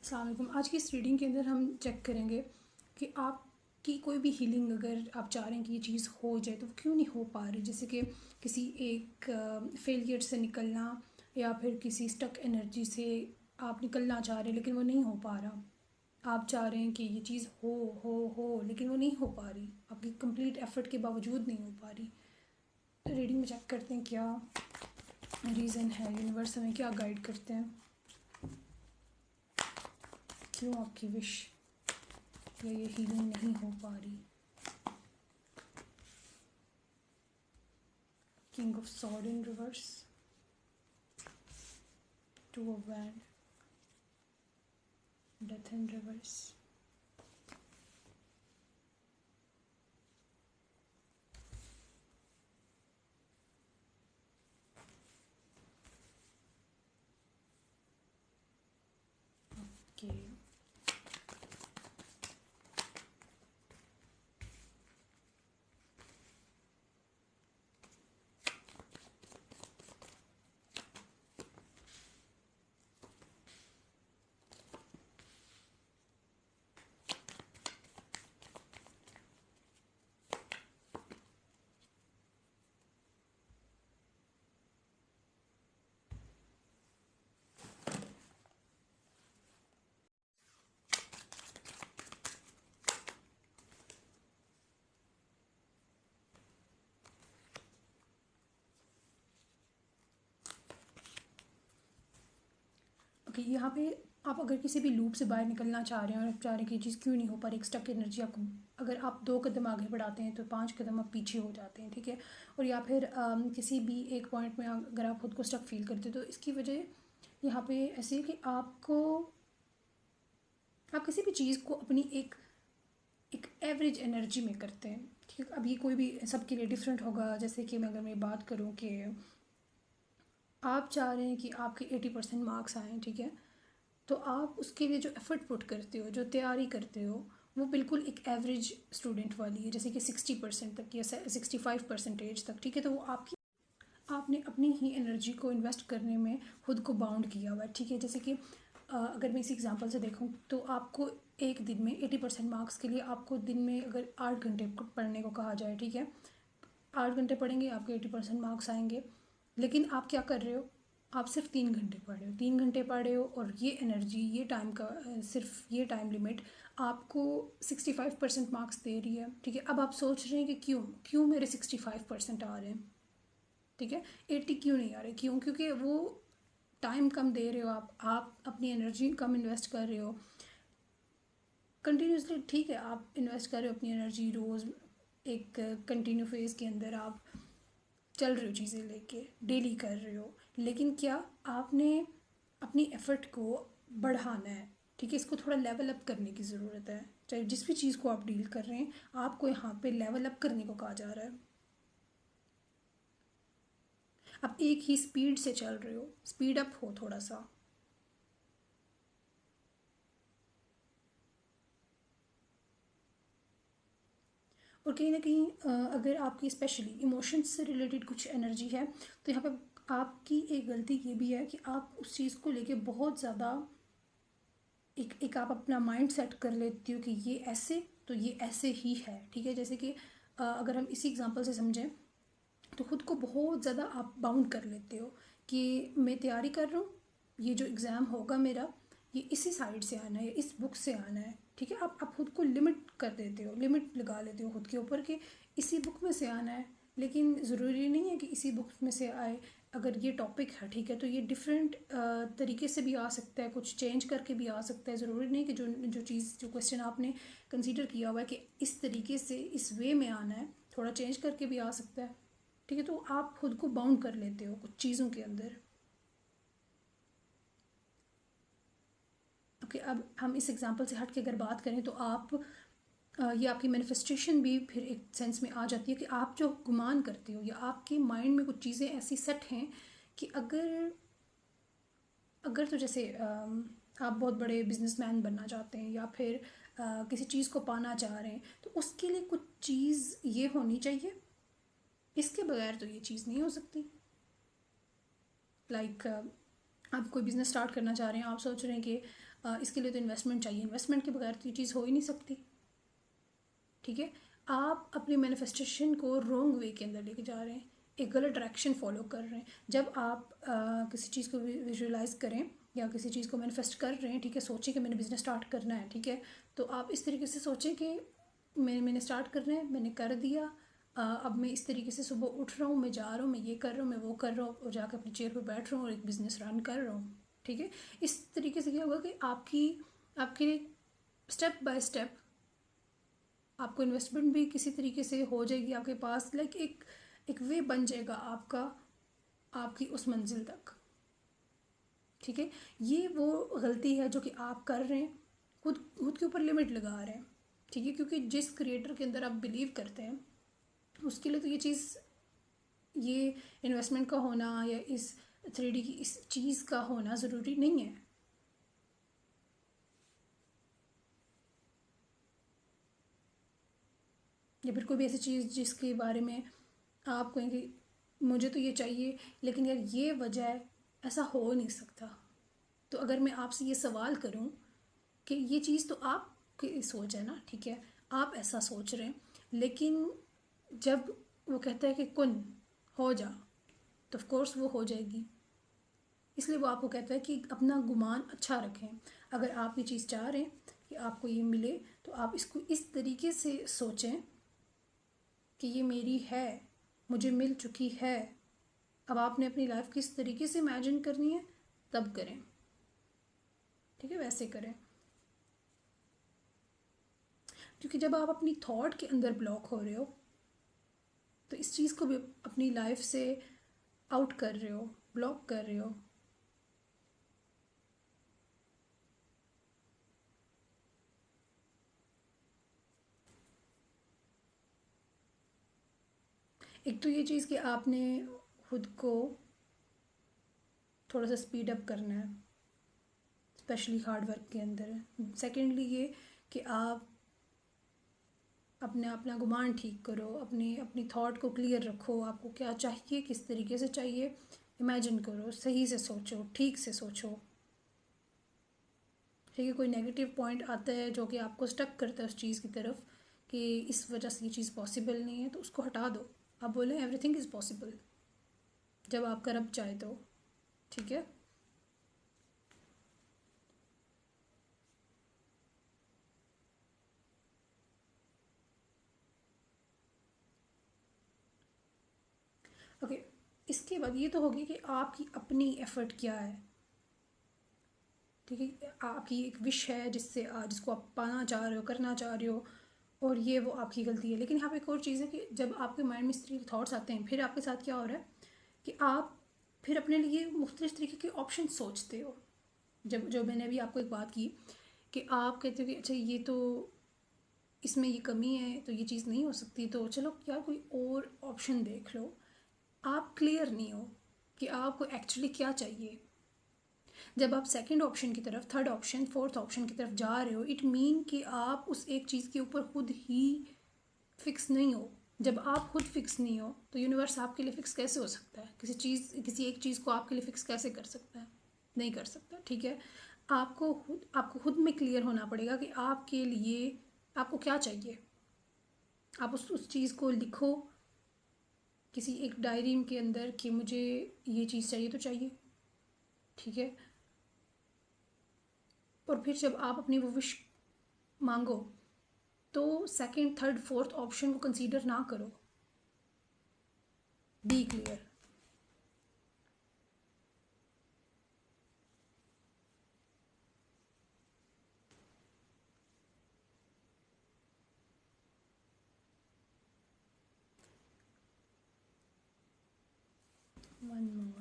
अस्सलाम वालेकुम। आज की इस रीडिंग के अंदर हम चेक करेंगे कि आपकी कोई भी हीलिंग अगर आप चाह रहे हैं कि ये चीज़ हो जाए तो वो क्यों नहीं हो पा रही। जैसे कि किसी एक फेलियर से निकलना या फिर किसी स्टक एनर्जी से आप निकलना चाह रहे हैं लेकिन वो नहीं हो पा रहा। आप चाह रहे हैं कि ये चीज़ हो लेकिन वो नहीं हो पा रही, आपकी कंप्लीट एफर्ट के बावजूद नहीं हो पा रही। रीडिंग में चेक करते हैं क्या रीज़न है, यूनिवर्स हमें क्या गाइड करते हैं, क्यों आपकी विश या ये हीलिंग नहीं हो पा रही। King of sword in reverse, two of wand, death in reverse, के ओके। यहाँ पे आप अगर किसी भी लूप से बाहर निकलना चाह रहे हैं और आप चाह रहे हैं कि ये चीज़ क्यों नहीं हो पा रही, एक स्टक एनर्जी आपको, अगर आप 2 कदम आगे बढ़ाते हैं तो 5 कदम आप पीछे हो जाते हैं, ठीक है। और या फिर किसी भी एक पॉइंट में अगर आप खुद को स्टक फील करते हैं तो इसकी वजह यहाँ पे ऐसी है कि आप किसी भी चीज़ को अपनी एक एक एवरेज एनर्जी में करते हैं, ठीक है। अब ये कोई भी सबके लिए डिफरेंट होगा। जैसे कि मैं अगर मैं बात करूँ कि आप चाह रहे हैं कि आपके 80% मार्क्स आएँ, ठीक है, तो आप उसके लिए जो एफ़र्ट पुट करते हो, जो तैयारी करते हो, वो बिल्कुल एक एवरेज स्टूडेंट वाली है, जैसे कि 60% तक या 65% तक, ठीक है। तो वो आपने अपनी ही एनर्जी को इन्वेस्ट करने में खुद को बाउंड किया हुआ है, ठीक है। जैसे कि अगर मैं इसी एग्जांपल से देखूं तो आपको एक दिन में 80% मार्क्स के लिए आपको दिन में अगर 8 घंटे पढ़ने को कहा जाए, ठीक है, 8 घंटे पढ़ेंगे आपके 80% मार्क्स आएंगे। लेकिन आप क्या कर रहे हो, आप सिर्फ 3 घंटे पढ़ रहे हो, 3 घंटे पढ़ रहे हो और ये एनर्जी, ये टाइम का सिर्फ ये टाइम लिमिट आपको 65% मार्क्स दे रही है, ठीक है। अब आप सोच रहे हैं कि क्यों क्यों मेरे 65% आ रहे हैं, ठीक है, 80 क्यों नहीं आ रहे, क्यों, क्योंकि वो टाइम कम दे रहे हो, आप अपनी एनर्जी कम इन्वेस्ट कर रहे हो कंटिन्यूसली, ठीक है। आप इन्वेस्ट कर रहे हो अपनी एनर्जी रोज़ एक कंटिन्यू फेज़ के अंदर, आप चल रहे हो चीज़ें लेके, डेली कर रहे हो, लेकिन क्या आपने अपनी एफ़र्ट को बढ़ाना है, ठीक है। इसको थोड़ा लेवल अप करने की ज़रूरत है। चाहे जिस भी चीज़ को आप डील कर रहे हैं, आपको यहाँ पे लेवल अप करने को कहा जा रहा है। आप एक ही स्पीड से चल रहे हो, स्पीड अप हो थोड़ा सा। और कहीं ना कहीं अगर आपकी स्पेशली इमोशंस से रिलेटेड कुछ एनर्जी है तो यहाँ पे आपकी एक गलती ये भी है कि आप उस चीज़ को लेके बहुत ज़्यादा एक आप अपना माइंड सेट कर लेती हो कि ये ऐसे तो ये ऐसे ही है, ठीक है। जैसे कि अगर हम इसी एग्जांपल से समझें तो ख़ुद को बहुत ज़्यादा आप बाउंड कर लेते हो कि मैं तैयारी कर रहा हूँ, ये जो एग्ज़ाम होगा मेरा, ये इसी साइड से आना है, इस बुक से आना है, ठीक है। आप खुद को लिमिट कर देते हो, लिमिट लगा लेते हो खुद के ऊपर कि इसी बुक में से आना है। लेकिन ज़रूरी नहीं है कि इसी बुक में से आए। अगर ये टॉपिक है, ठीक है, तो ये डिफरेंट तरीके से भी आ सकता है, कुछ चेंज करके भी आ सकता है। ज़रूरी नहीं कि जो क्वेश्चन आपने कंसीडर किया हुआ है कि इस तरीके से इस वे में आना है, थोड़ा चेंज करके भी आ सकता है, ठीक है। तो आप खुद को बाउंड कर लेते हो कुछ चीज़ों के अंदर। ओके, अब हम इस एग्जांपल से हट के अगर बात करें तो ये आपकी मैनिफेस्टेशन भी फिर एक सेंस में आ जाती है कि आप जो गुमान करते हो या आपके माइंड में कुछ चीज़ें ऐसी सेट हैं कि अगर अगर तो जैसे आप बहुत बड़े बिजनेसमैन बनना चाहते हैं या फिर किसी चीज़ को पाना चाह रहे हैं तो उसके लिए कुछ चीज़ ये होनी चाहिए, इसके बगैर तो ये चीज़ नहीं हो सकती। लाइक आप कोई बिज़नेस स्टार्ट करना चाह रहे हैं, आप सोच रहे हैं कि इसके लिए तो इन्वेस्टमेंट चाहिए, इन्वेस्टमेंट के बगैर तो ये चीज़ हो ही नहीं सकती। ठीक है, आप अपनी मैनिफेस्टेशन को रॉन्ग वे के अंदर लेके जा रहे हैं, एक गलत डायरेक्शन फॉलो कर रहे हैं। जब आप किसी चीज़ को विजुअलाइज करें या किसी चीज़ को मैनिफेस्ट कर रहे हैं, ठीक है, सोचें कि मैंने बिज़नेस स्टार्ट करना है, ठीक है, तो आप इस तरीके से सोचें कि मैंने स्टार्ट करना है, मैंने कर दिया, अब मैं इस तरीके से सुबह उठ रहा हूँ, मैं जा रहा हूँ, मैं ये कर रहा हूँ, मैं वो कर रहा हूँ, और जाकर अपनी चेयर पर बैठ रहा हूँ और एक बिज़नेस रन कर रहा हूँ। ठीक है, इस तरीके से क्या होगा कि आपकी स्टेप बाय स्टेप आपको इन्वेस्टमेंट भी किसी तरीके से हो जाएगी आपके पास, लाइक एक वे बन जाएगा आपका, आपकी उस मंजिल तक। ठीक है, ये वो गलती है जो कि आप कर रहे हैं, खुद खुद के ऊपर लिमिट लगा रहे हैं। ठीक है, क्योंकि जिस क्रिएटर के अंदर आप बिलीव करते हैं उसके लिए तो ये इन्वेस्टमेंट का होना या इस 3D की इस चीज़ का होना ज़रूरी नहीं है। या फिर कोई भी ऐसी चीज़ जिसके बारे में आप कहेंगे मुझे तो ये चाहिए, लेकिन यार ये वजह है, ऐसा हो नहीं सकता। तो अगर मैं आपसे ये सवाल करूं कि ये चीज़ तो आपकी सोच है ना, ठीक है, आप ऐसा सोच रहे हैं, लेकिन जब वो कहता है कि कुन हो जा, तो ऑफ कोर्स वो हो जाएगी। इसलिए वो आपको कहता है कि अपना गुमान अच्छा रखें। अगर आप ये चीज़ चाह रहे हैं कि आपको ये मिले, तो आप इसको इस तरीके से सोचें कि ये मेरी है, मुझे मिल चुकी है। अब आपने अपनी लाइफ किस तरीके से इमेजिन करनी है तब करें। ठीक है, वैसे करें, क्योंकि जब आप अपनी थॉट के अंदर ब्लॉक हो रहे हो तो इस चीज़ को भी अपनी लाइफ से आउट कर रहे हो, ब्लॉक कर रहे हो। एक तो ये चीज़ कि आपने खुद को थोड़ा सा स्पीड अप करना है, स्पेशली हार्ड वर्क के अंदर। सेकेंडली ये कि आप अपना गुमान ठीक करो, अपनी अपनी थॉट को क्लियर रखो, आपको क्या चाहिए, किस तरीके से चाहिए, इमेजिन करो, सही से सोचो, ठीक से सोचो। ठीक है, कोई नेगेटिव पॉइंट आता है जो कि आपको स्टक करता है उस चीज़ की तरफ कि इस वजह से ये चीज़ पॉसिबल नहीं है, तो उसको हटा दो। आप बोलें एवरीथिंग इज़ पॉसिबल जब आपका रब चाहे तो। ठीक है, ओके। इसके बाद ये तो होगी कि आपकी अपनी एफर्ट क्या है। ठीक है, आपकी एक विश है जिसको आप पाना चाह रहे हो, करना चाह रहे हो, और ये वो आपकी गलती है। लेकिन यहाँ पे एक और चीज़ है कि जब आपके माइंड में इस तरीके के थॉट्स आते हैं, फिर आपके साथ क्या हो रहा है कि आप फिर अपने लिए मुख्तलिफ तरीके के ऑप्शन सोचते हो। जब जो मैंने अभी आपको एक बात की कि आप कहते हो कि अच्छा ये तो इसमें ये कमी है तो ये चीज़ नहीं हो सकती, तो चलो यार कोई और ऑप्शन देख लो। आप क्लियर नहीं हो कि आपको एक्चुअली क्या चाहिए। जब आप सेकंड ऑप्शन की तरफ, थर्ड ऑप्शन, फोर्थ ऑप्शन की तरफ जा रहे हो, इट मीन कि आप उस एक चीज़ के ऊपर खुद ही फिक्स नहीं हो। जब आप खुद फिक्स नहीं हो तो यूनिवर्स आपके लिए फिक्स कैसे हो सकता है? किसी एक चीज़ को आपके लिए फिक्स कैसे कर सकता है? नहीं कर सकता। ठीक है, आपको खुद में क्लियर होना पड़ेगा कि आपके लिए आपको क्या चाहिए। आप उस चीज़ को लिखो किसी एक डायरी के अंदर कि मुझे ये चीज़ चाहिए तो चाहिए। ठीक है, और फिर जब आप अपनी वो विश मांगो तो सेकंड, थर्ड, फोर्थ ऑप्शन को कंसीडर ना करो। Be clear. One more.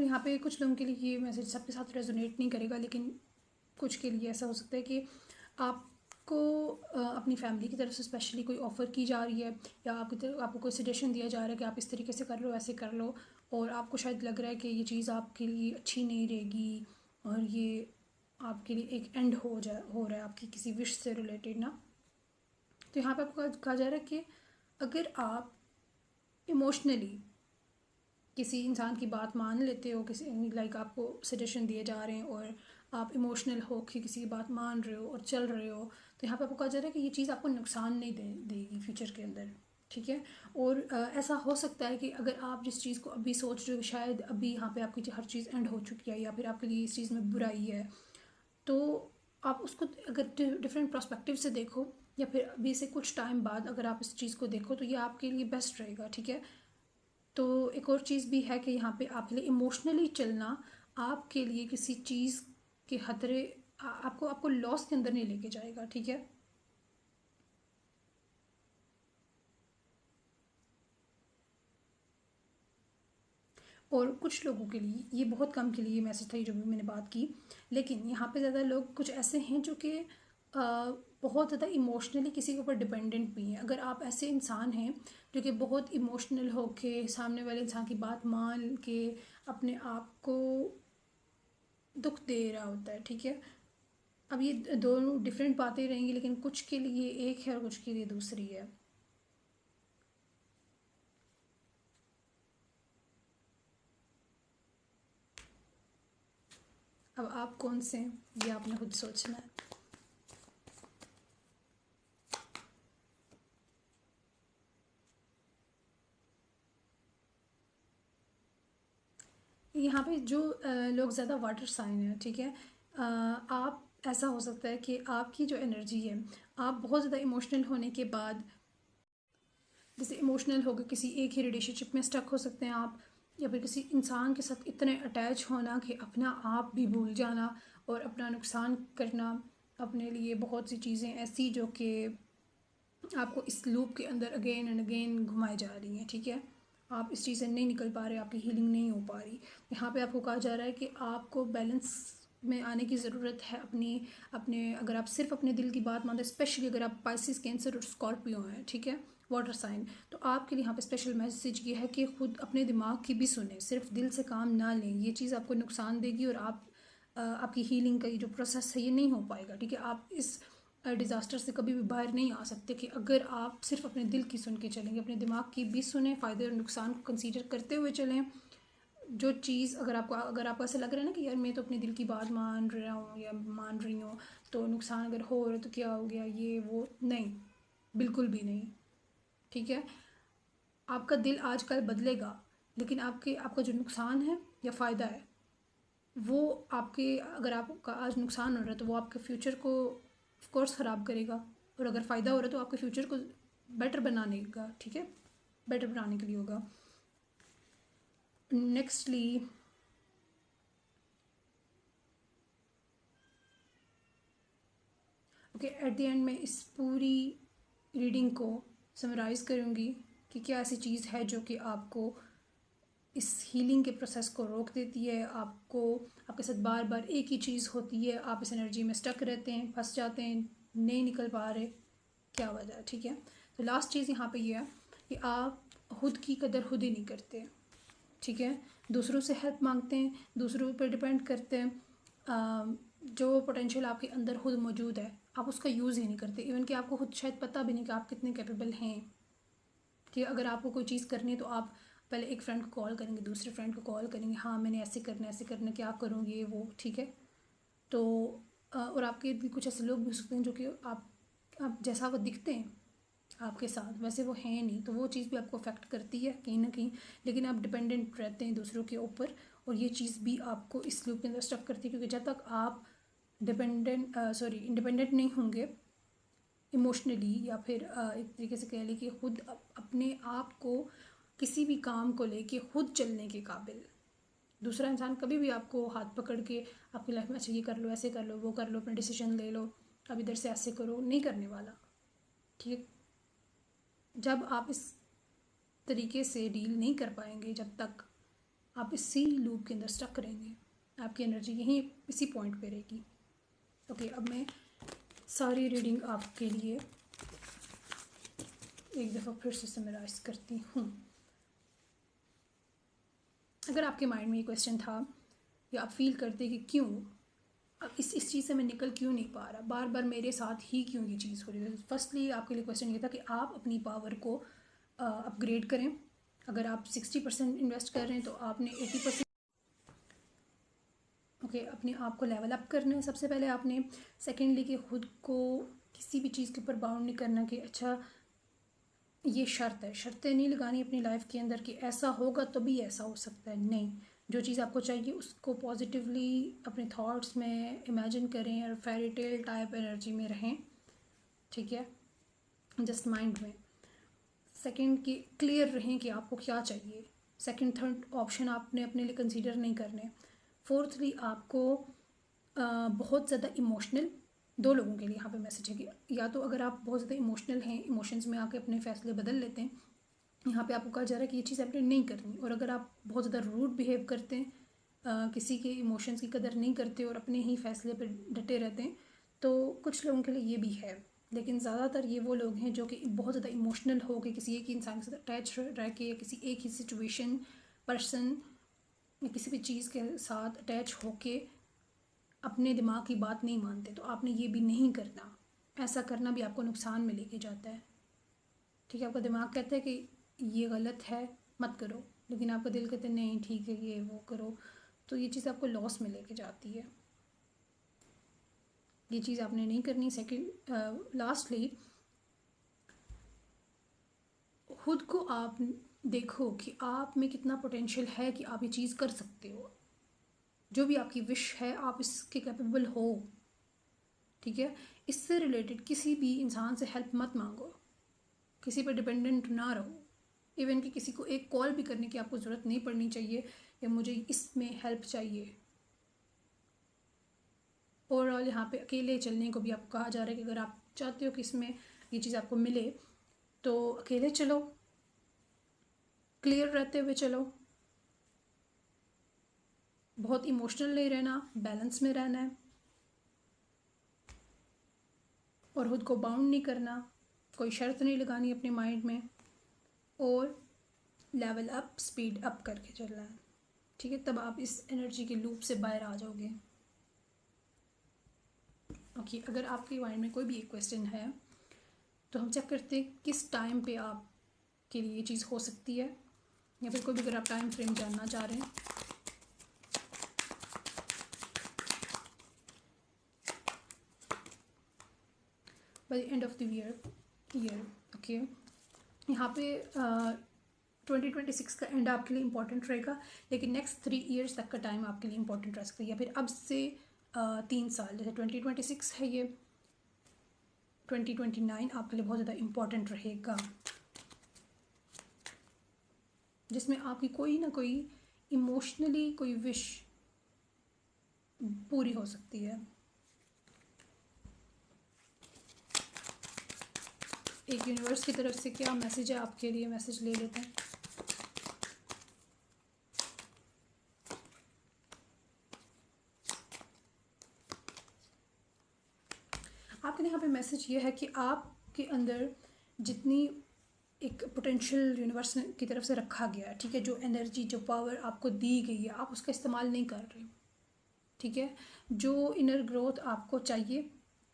यहाँ पे कुछ लोगों के लिए ये मैसेज सबके साथ रेजोनेट नहीं करेगा, लेकिन कुछ के लिए ऐसा हो सकता है कि आपको अपनी फैमिली की तरफ से स्पेशली कोई ऑफ़र की जा रही है, या आपको कोई सजेशन दिया जा रहा है कि आप इस तरीके से कर लो, ऐसे कर लो, और आपको शायद लग रहा है कि ये चीज़ आपके लिए अच्छी नहीं रहेगी और ये आपके लिए एक एंड हो रहा है आपकी किसी विश से रिलेटेड ना। तो यहाँ पे आपको कहा जा रहा है कि अगर आप इमोशनली किसी इंसान की बात मान लेते हो, किसी लाइक आपको सजेशन दिए जा रहे हैं और आप इमोशनल हो कि किसी की बात मान रहे हो और चल रहे हो, तो यहाँ पे आपको कहा जा रहा है कि ये चीज़ आपको नुकसान नहीं देगी फ्यूचर के अंदर, ठीक है। और ऐसा हो सकता है कि अगर आप जिस चीज़ को अभी सोच रहे हो शायद अभी यहाँ पे आपकी हर चीज़ एंड हो चुकी है, या फिर आपके लिए इस चीज़ में बुराई है, तो आप उसको अगर डिफरेंट पर्सपेक्टिव से देखो, या फिर अभी से कुछ टाइम बाद अगर आप इस चीज़ को देखो, तो ये आपके लिए बेस्ट रहेगा, ठीक है। तो एक और चीज़ भी है कि यहाँ पे आपके लिए इमोशनली चलना आपके लिए किसी चीज़ के खतरे आपको आपको लॉस के अंदर नहीं लेके जाएगा, ठीक है। और कुछ लोगों के लिए, ये बहुत कम के लिए मैसेज था ये जो भी मैंने बात की, लेकिन यहाँ पे ज़्यादा लोग कुछ ऐसे हैं जो कि बहुत ज़्यादा इमोशनली किसी के ऊपर डिपेंडेंट भी हैं। अगर आप ऐसे इंसान हैं जो कि बहुत इमोशनल हो के सामने वाले इंसान की बात मान के अपने आप को दुख दे रहा होता है, ठीक है। अब ये दोनों डिफरेंट बातें रहेंगी, लेकिन कुछ के लिए एक है और कुछ के लिए दूसरी है। अब आप कौन से हैं ये आपने खुद सोचना है। यहाँ पे जो लोग ज़्यादा वाटर साइन है, ठीक है, आप ऐसा हो सकता है कि आपकी जो एनर्जी है, आप बहुत ज़्यादा इमोशनल होने के बाद, जैसे इमोशनल हो गए किसी एक ही रिलेशनशिप में स्टक हो सकते हैं आप, या फिर किसी इंसान के साथ इतने अटैच होना कि अपना आप भी भूल जाना और अपना नुकसान करना, अपने लिए बहुत सी चीज़ें ऐसी जो कि आपको इस लूप के अंदर अगेन एंड अगेन घुमाई जा रही हैं, ठीक है। आप इस चीज़ से नहीं निकल पा रहे, आपकी हीलिंग नहीं हो पा रही। यहाँ पे आपको कहा जा रहा है कि आपको बैलेंस में आने की ज़रूरत है अपनी अपने अगर आप सिर्फ अपने दिल की बात मानते हैं, स्पेशली अगर आप पाइसिस, कैंसर और स्कॉर्पियो हैं, ठीक है, वाटर साइन, तो आपके लिए यहाँ पे स्पेशल मैसेज ये है कि खुद अपने दिमाग की भी सुने, सिर्फ दिल से काम ना लें। ये चीज़ आपको नुकसान देगी और आपकी हीलिंग का ये जो प्रोसेस है ये नहीं हो पाएगा, ठीक है। आप इस डिज़ास्टर से कभी भी बाहर नहीं आ सकते कि अगर आप सिर्फ अपने दिल की सुन के चलेंगे, अपने दिमाग की भी सुने, फ़ायदे और नुकसान को कंसीडर करते हुए चलें। जो चीज़ अगर आपको ऐसा लग रहा है ना कि यार मैं तो अपने दिल की बात मान रहा हूँ या मान रही हूँ, तो नुकसान अगर हो रहा है तो क्या हो गया, ये वो नहीं, बिल्कुल भी नहीं, ठीक है। आपका दिल आजकल बदलेगा, लेकिन आपका जो नुकसान है या फ़ायदा है वो आपके, अगर आपका आज नुकसान हो रहा है तो वो आपके फ्यूचर को ऑफ कोर्स ख़राब करेगा, और अगर फ़ायदा हो रहा है तो आपके फ्यूचर को बेटर बनाने का, ठीक है, बेटर बनाने के लिए होगा। Nextly okay, at the end मैं इस पूरी रीडिंग को समराइज़ करूँगी कि क्या ऐसी चीज़ है जो कि आपको इस हीलिंग के प्रोसेस को रोक देती है, आपको आपके साथ बार बार एक ही चीज़ होती है, आप इस एनर्जी में स्टक रहते हैं, फंस जाते हैं, नहीं निकल पा रहे, क्या वजह है, ठीक है। तो लास्ट चीज़ यहाँ पे ये है कि आप खुद की कदर खुद ही नहीं करते, ठीक है। दूसरों से हेल्प मांगते हैं, दूसरों पर डिपेंड करते हैं, जो पोटेंशियल आपके अंदर खुद मौजूद है आप उसका यूज़ ही नहीं करते। इवन कि आपको खुद शायद पता भी नहीं कि आप कितने कैपेबल हैं, ठीक है। अगर आपको कोई चीज़ करनी है तो आप पहले एक फ्रेंड को कॉल करेंगे, दूसरे फ्रेंड को कॉल करेंगे, हाँ मैंने ऐसे करना, क्या करूँ, ये वो, ठीक है। तो और आपके भी कुछ ऐसे लोग भी हो सकते हैं जो कि आप जैसा वो दिखते हैं आपके साथ वैसे वो हैं नहीं, तो वो चीज़ भी आपको अफेक्ट करती है कहीं ना कहीं, लेकिन आप डिपेंडेंट रहते हैं दूसरों के ऊपर, और ये चीज़ भी आपको इस लूप के अंदर स्टक करती है, क्योंकि जब तक आप इंडिपेंडेंट नहीं होंगे इमोशनली, या फिर एक तरीके से कह लें कि खुद अपने आप को किसी भी काम को लेके खुद चलने के काबिल, दूसरा इंसान कभी भी आपको हाथ पकड़ के आपकी लाइफ में अच्छा ये कर लो, ऐसे कर लो, वो कर लो, अपना डिसीजन ले लो, अब इधर से ऐसे करो, नहीं करने वाला, ठीक है। जब आप इस तरीके से डील नहीं कर पाएंगे, जब तक आप इसी लूप के अंदर स्टक रहेंगे, आपकी एनर्जी यहीं इसी पॉइंट पे रहेगी। ओके, अब मैं सारी रीडिंग आपके लिए एक दफ़ा फिर से समराइज करती हूँ। अगर आपके माइंड में ये क्वेश्चन था या आप फील करते कि क्यों अब इस चीज़ से मैं निकल क्यों नहीं पा रहा, बार बार मेरे साथ ही क्यों ये चीज़ हो रही है, फर्स्टली आपके लिए क्वेश्चन ये था कि आप अपनी पावर को अपग्रेड करें। अगर आप 60% इन्वेस्ट कर रहे हैं तो आपने 80% ओके अपने आप को लेवल अप करना है सबसे पहले आपने। सेकेंडली कि खुद को किसी भी चीज़ के ऊपर बाउंड नहीं करना कि अच्छा ये शर्त है, शर्तें नहीं लगानी अपनी लाइफ के अंदर कि ऐसा होगा तभी ऐसा हो सकता है। नहीं, जो चीज़ आपको चाहिए उसको पॉजिटिवली अपने थॉट्स में इमेजिन करें और फेरी टेल टाइप एनर्जी में रहें, ठीक है, जस्ट माइंड में। सेकंड कि क्लियर रहें कि आपको क्या चाहिए। सेकंड थर्ड ऑप्शन आपने अपने लिए कंसीडर नहीं करने। फोर्थली आपको बहुत ज़्यादा इमोशनल, दो लोगों के लिए यहाँ पे मैसेज है कि या तो अगर आप बहुत ज़्यादा इमोशनल हैं, इमोशंस में आके अपने फैसले बदल लेते हैं, यहाँ पे आपको कहा जा रहा है कि ये चीज़ आपने नहीं करनी। और अगर आप बहुत ज़्यादा रूड बिहेव करते हैं, किसी के इमोशंस की कदर नहीं करते और अपने ही फैसले पर डटे रहते हैं, तो कुछ लोगों के लिए ये भी है। लेकिन ज़्यादातर ये वो लोग हैं जो कि बहुत ज़्यादा इमोशनल हो के किसी एक इंसान के साथ अटैच रह के या किसी एक ही सिचुएशन, पर्सन या किसी भी चीज़ के साथ अटैच होके अपने दिमाग की बात नहीं मानते। तो आपने ये भी नहीं करना, ऐसा करना भी आपको नुकसान में लेके जाता है, ठीक है। आपका दिमाग कहता है कि ये गलत है मत करो, लेकिन आपका दिल कहता है नहीं ठीक है ये वो करो, तो ये चीज़ आपको लॉस में लेके जाती है। ये चीज़ आपने नहीं करनी। सेकंड लास्टली खुद को आप देखो कि आप में कितना पोटेंशियल है कि आप ये चीज़ कर सकते हो। जो भी आपकी विश है आप इसके कैपेबल हो, ठीक है। इससे रिलेटेड किसी भी इंसान से हेल्प मत मांगो, किसी पर डिपेंडेंट ना रहो। इवन कि किसी को एक कॉल भी करने की आपको ज़रूरत नहीं पड़नी चाहिए कि मुझे इसमें हेल्प चाहिए। ओवरऑल यहाँ पे अकेले चलने को भी आपको कहा जा रहा है कि अगर आप चाहते हो कि इसमें ये चीज़ आपको मिले तो अकेले चलो, क्लियर रहते हुए चलो, बहुत इमोशनल नहीं रहना, बैलेंस में रहना है और खुद को बाउंड नहीं करना, कोई शर्त नहीं लगानी अपने माइंड में, और लेवल अप स्पीड अप करके चलना है, ठीक है। तब आप इस एनर्जी के लूप से बाहर आ जाओगे। ओके, अगर आपके माइंड में कोई भी एक क्वेश्चन है तो हम चेक करते हैं किस टाइम पे आप के लिए ये चीज़ हो सकती है, या फिर कोई भी अगर आप टाइम फ्रेम जानना चाह रहे हैं। By the end of the year okay, यहाँ पे 2026 का एंड आपके लिए इम्पोर्टेंट रहेगा, लेकिन नेक्स्ट 3 ईयर्स तक का टाइम आपके लिए इम्पोर्टेंट रह सकता है, या फिर अब से 3 साल, जैसे 2026 है ये, 2029 आपके लिए बहुत ज़्यादा इम्पोर्टेंट रहेगा, जिसमें आपकी कोई ना कोई इमोशनली कोई विश पूरी हो सकती है। एक यूनिवर्स की तरफ से क्या मैसेज है आपके लिए, मैसेज ले लेते हैं। आपके यहाँ पे मैसेज ये है कि आपके अंदर जितनी एक पोटेंशियल यूनिवर्स की तरफ से रखा गया है, ठीक है, जो एनर्जी जो पावर आपको दी गई है आप उसका इस्तेमाल नहीं कर रहे, ठीक है। जो इनर ग्रोथ आपको चाहिए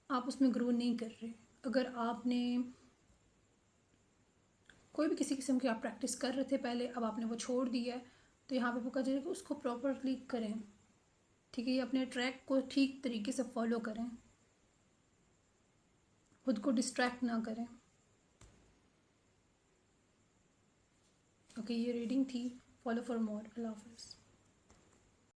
आप उसमें ग्रो नहीं कर रहे। अगर आपने कोई भी किसी किस्म की आप प्रैक्टिस कर रहे थे पहले, अब आपने वो छोड़ दिया है, तो यहाँ पे वो कहा जाएगा कि उसको प्रॉपरली करें, ठीक है। ये अपने ट्रैक को ठीक तरीके से फॉलो करें, खुद को डिस्ट्रैक्ट ना करें। ओके, ये रीडिंग थी। Follow for more. अल्लाह हाफ़िज़।